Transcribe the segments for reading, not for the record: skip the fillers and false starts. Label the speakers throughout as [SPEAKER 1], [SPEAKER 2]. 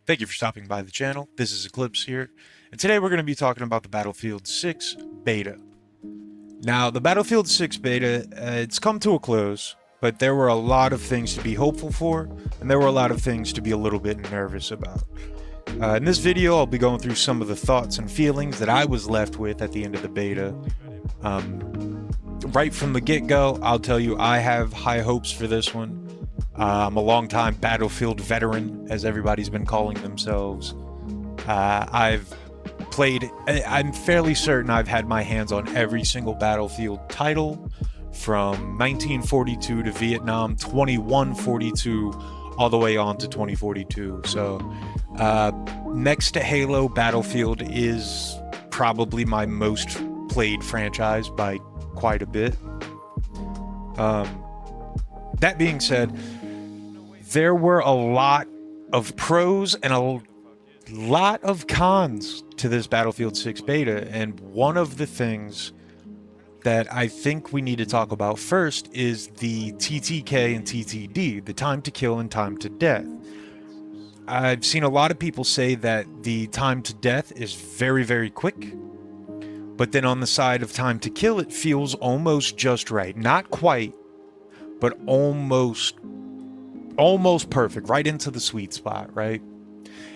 [SPEAKER 1] Thank you for stopping by the channel. This is Eclipse here, and today we're going to be talking about the Battlefield 6 beta. Now, the Battlefield 6 beta, it's come to a close, but there were a lot of things to be hopeful for, and there were a lot of things to be a little bit nervous about. In this video, I'll be going through some of the thoughts and feelings that I was left with at the end of the beta. Right from the get-go, I'll tell you I have high hopes for this one. I'm a longtime Battlefield veteran, as everybody's been calling themselves. I'm fairly certain I've had my hands on every single Battlefield title, from 1942 to Vietnam, 2142, all the way on to 2042. So, next to Halo, Battlefield is probably my most played franchise by quite a bit. That being said, there were a lot of pros and a lot of cons to this Battlefield 6 beta, and one of the things that I think we need to talk about first is the TTK and TTD, the time to kill and time to death. I've seen a lot of people say that the time to death is very, very quick, but then on the side of time to kill, it feels almost just right. Not quite, but almost perfect, right into the sweet spot, right?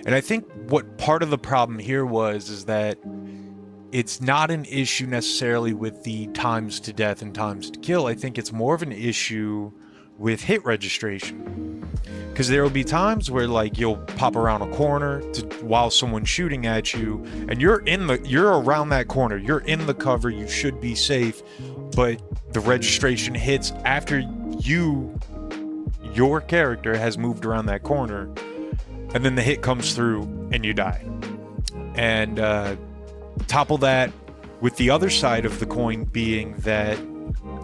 [SPEAKER 1] And I think what part of the problem here is that it's not an issue necessarily with the times to death and times to kill. I think it's more of an issue with hit registration, because there will be times where, like, you'll pop around a corner while someone's shooting at you, and you're around that corner, you're in the cover, you should be safe, but the registration hits after your character has moved around that corner, and then the hit comes through and you die. And topple that with the other side of the coin being that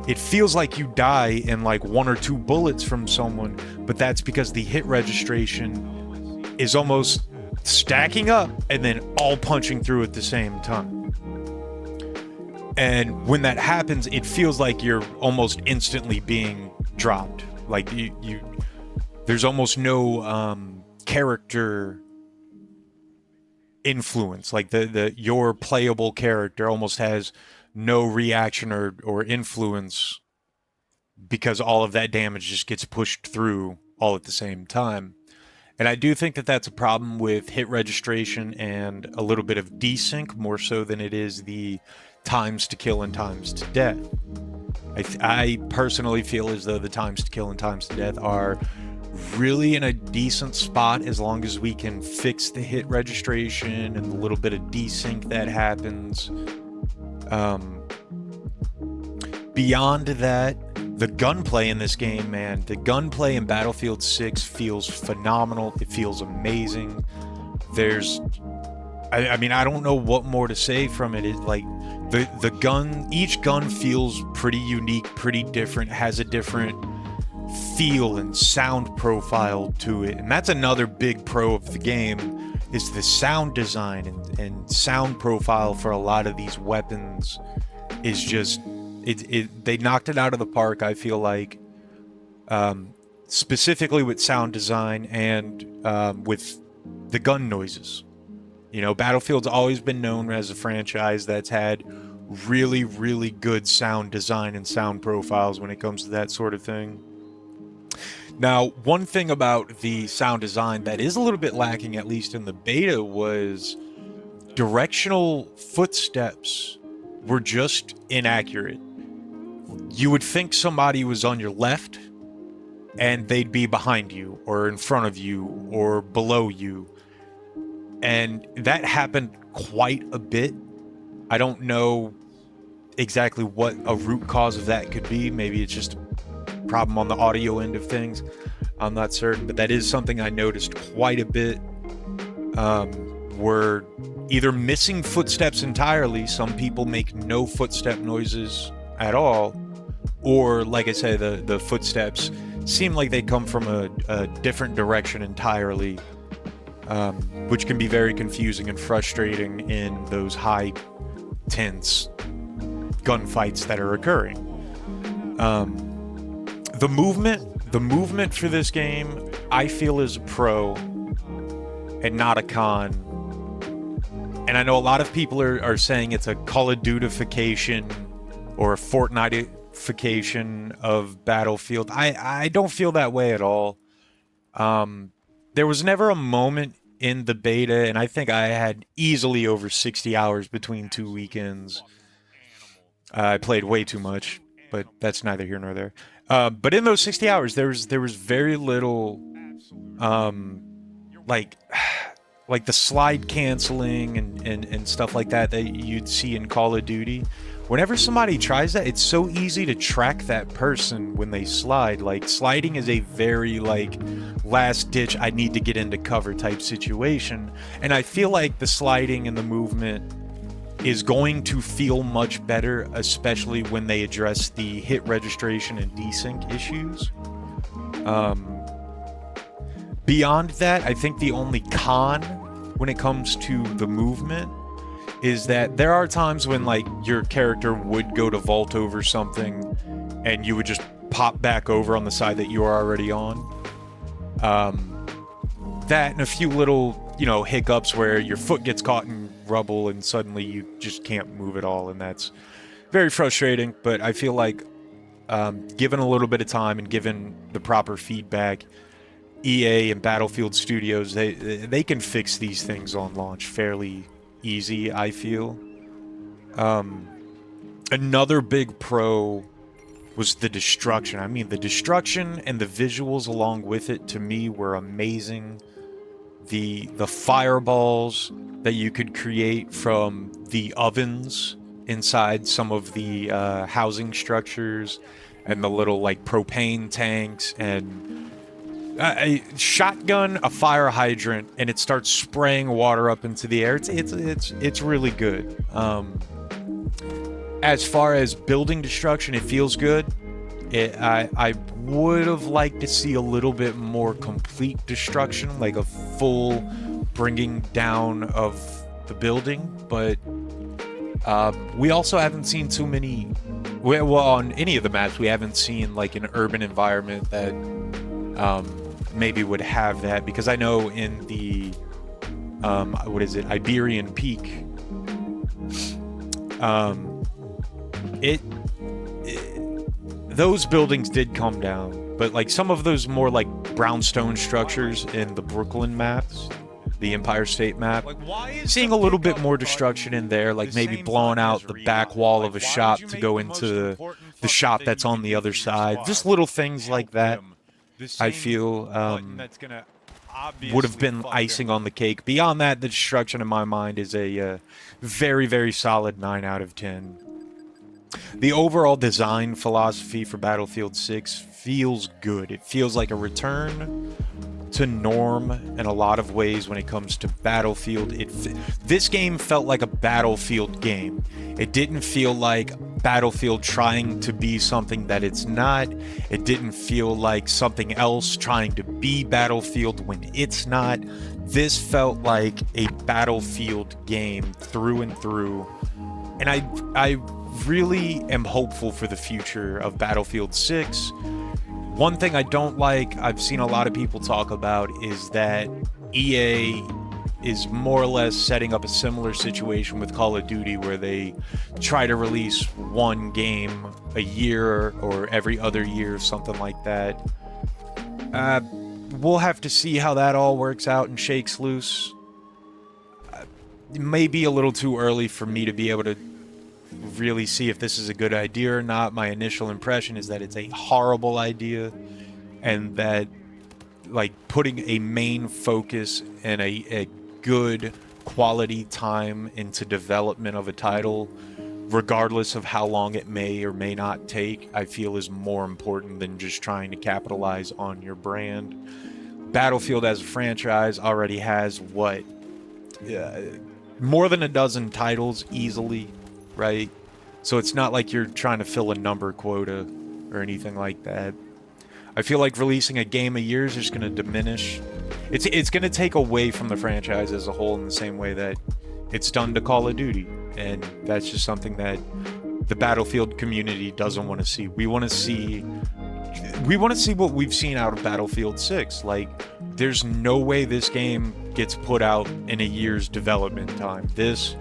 [SPEAKER 1] it feels like you die in like one or two bullets from someone, but that's because the hit registration is almost stacking up and then all punching through at the same time. And when that happens, it feels like you're almost instantly being dropped. Like there's almost no character influence. Like your playable character almost has no reaction or influence, because all of that damage just gets pushed through all at the same time. And I do think that that's a problem with hit registration and a little bit of desync, more so than it is the times to kill and times to death. I personally feel as though the times to kill and times to death are really in a decent spot, as long as we can fix the hit registration and the little bit of desync that happens. Beyond that, the gunplay in this game, man, the gunplay in Battlefield 6 feels phenomenal. It feels amazing. I mean, I don't know what more to say from it. It's like the gun, each gun feels pretty unique, pretty different, has a different feel and sound profile to it. And that's another big pro of the game, is the sound design and sound profile for a lot of these weapons is just, they knocked it out of the park, I feel like, specifically with sound design and with the gun noises. You know, Battlefield's always been known as a franchise that's had really, really good sound design and sound profiles when it comes to that sort of thing. Now, one thing about the sound design that is a little bit lacking, at least in the beta, was directional footsteps were just inaccurate. You would think somebody was on your left and they'd be behind you or in front of you or below you. And that happened quite a bit. I don't know exactly what a root cause of that could be. Maybe it's just a problem on the audio end of things. I'm not certain, but that is something I noticed quite a bit. We're either missing footsteps entirely. Some people make no footstep noises at all. Or, like I say, the footsteps seem like they come from a different direction entirely. Which can be very confusing and frustrating in those high tense gunfights that are occurring. The movement for this game, I feel, is a pro. and not a con. And I know a lot of people are saying it's a Call of Duty-fication or a Fortnite-fication of Battlefield. I don't feel that way at all. There was never a moment in the beta, and I think I had easily over 60 hours between 2 weekends. I played way too much, but that's neither here nor there. But in those 60 hours, there was very little, like the slide canceling and stuff like that you'd see in Call of Duty. Whenever somebody tries that, it's so easy to track that person when they slide. Like, sliding is a very, like, last-ditch, I need to get into cover type situation. And I feel like the sliding and the movement is going to feel much better, especially when they address the hit registration and desync issues. Beyond that, I think the only con when it comes to the movement is that there are times when, like, your character would go to vault over something and you would just pop back over on the side that you are already on. That and a few little, you know, hiccups where your foot gets caught in rubble and suddenly you just can't move at all, and that's very frustrating. But I feel like, given a little bit of time and given the proper feedback, EA and Battlefield Studios, they can fix these things on launch fairly easy, I feel. Another big pro was the destruction. I mean, the destruction and the visuals along with it, to me, were amazing. The fireballs that you could create from the ovens inside some of the housing structures, and the little, like, propane tanks, and a shotgun, a fire hydrant, and it starts spraying water up into the air. It's really good. As far as building destruction, it feels good. I would have liked to see a little bit more complete destruction, like a full bringing down of the building, but we also haven't seen too many. Well, on any of the maps, we haven't seen, like, an urban environment that maybe would have that, because I know in the what is it, Iberian Peak, those buildings did come down, but, like, some of those more, like, brownstone structures in the Brooklyn maps, the Empire State map, seeing a little bit more destruction in there, like maybe blowing out the back wall of a shop to go into the shop that's on the other side. Just little things like that, I feel, would have been icing on the cake. Beyond that, the destruction in my mind is a very, very solid 9 out of 10. The overall design philosophy for Battlefield 6 feels good. It feels like a return to norm in a lot of ways when it comes to Battlefield. This game felt like a Battlefield game. It didn't feel like Battlefield trying to be something that it's not. It didn't feel like something else trying to be Battlefield when it's not. This felt like a Battlefield game through and through. And I really am hopeful for the future of Battlefield 6. One thing I don't like, I've seen a lot of people talk about, is that EA is more or less setting up a similar situation with Call of Duty, where they try to release one game a year or every other year, something like that. We'll have to see how that all works out and shakes loose. It may be a little too early for me to be able to really see if this is a good idea or not. My initial impression is that it's a horrible idea, and that, like, putting a main focus and a good quality time into development of a title, regardless of how long it may or may not take, I feel is more important than just trying to capitalize on your brand. Battlefield as a franchise already has more than a dozen titles easily, right? So it's not like you're trying to fill a number quota or anything like that. I feel like releasing a game a year is just going to diminish. It's going to take away from the franchise as a whole, in the same way that it's done to Call of Duty. And that's just something that the Battlefield community doesn't want to see. We want to see we want to see what we've seen out of Battlefield 6. Like, there's no way this game gets put out in a year's development time. This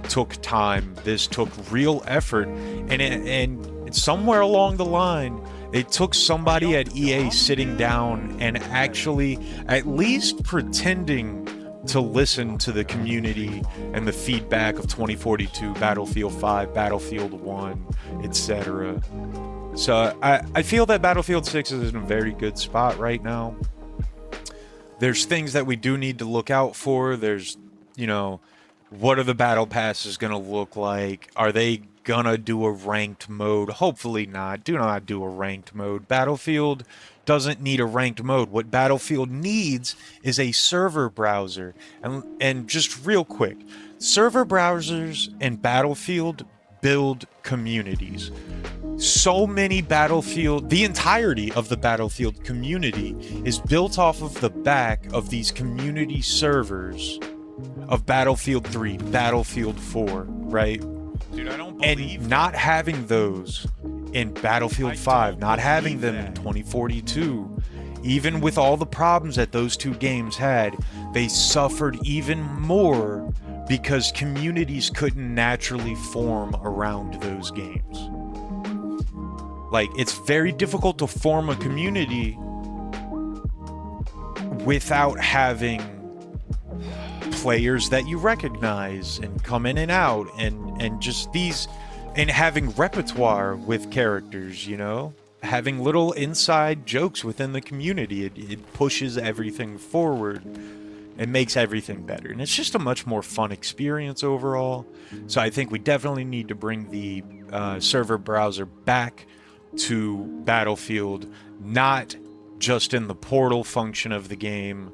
[SPEAKER 1] took time. This took real effort, and somewhere along the line, it took somebody at EA sitting down and actually at least pretending to listen to the community and the feedback of 2042, Battlefield 5, Battlefield 1, etc. So I feel that Battlefield 6 is in a very good spot right now. There's things that we do need to look out for. There's, what are the battle passes going to look like? Are they going to do a ranked mode? Hopefully not. Do not do a ranked mode. Battlefield doesn't need a ranked mode. What Battlefield needs is a server browser. And just real quick, server browsers and Battlefield build communities. So many the entirety of the Battlefield community is built off of the back of these community servers of Battlefield 3, Battlefield 4, right?
[SPEAKER 2] Dude, I don't believe
[SPEAKER 1] and not having those in Battlefield 5, not having them in 2042, even with all the problems that those two games had, they suffered even more because communities couldn't naturally form around those games. Like, it's very difficult to form a community without having players that you recognize and come in and out and just these, and having repertoire with characters, having little inside jokes within the community. It pushes everything forward. It makes everything better, and it's just a much more fun experience overall. So I think we definitely need to bring the server browser back to Battlefield, not just in the portal function of the game,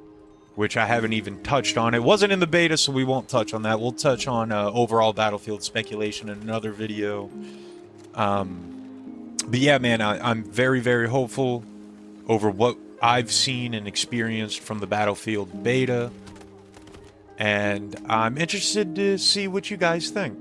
[SPEAKER 1] which I haven't even touched on. It wasn't in the beta, so we won't touch on that. We'll touch on overall Battlefield speculation in another video. But yeah, man, I'm very, very hopeful over what I've seen and experienced from the Battlefield beta, and I'm interested to see what you guys think.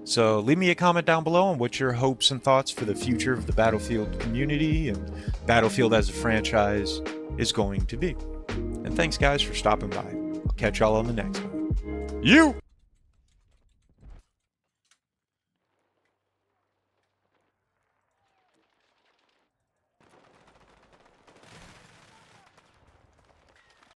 [SPEAKER 1] So leave me a comment down below on what your hopes and thoughts for the future of the Battlefield community and Battlefield as a franchise is going to be. And thanks, guys, for stopping by. I'll catch y'all on the next one. You!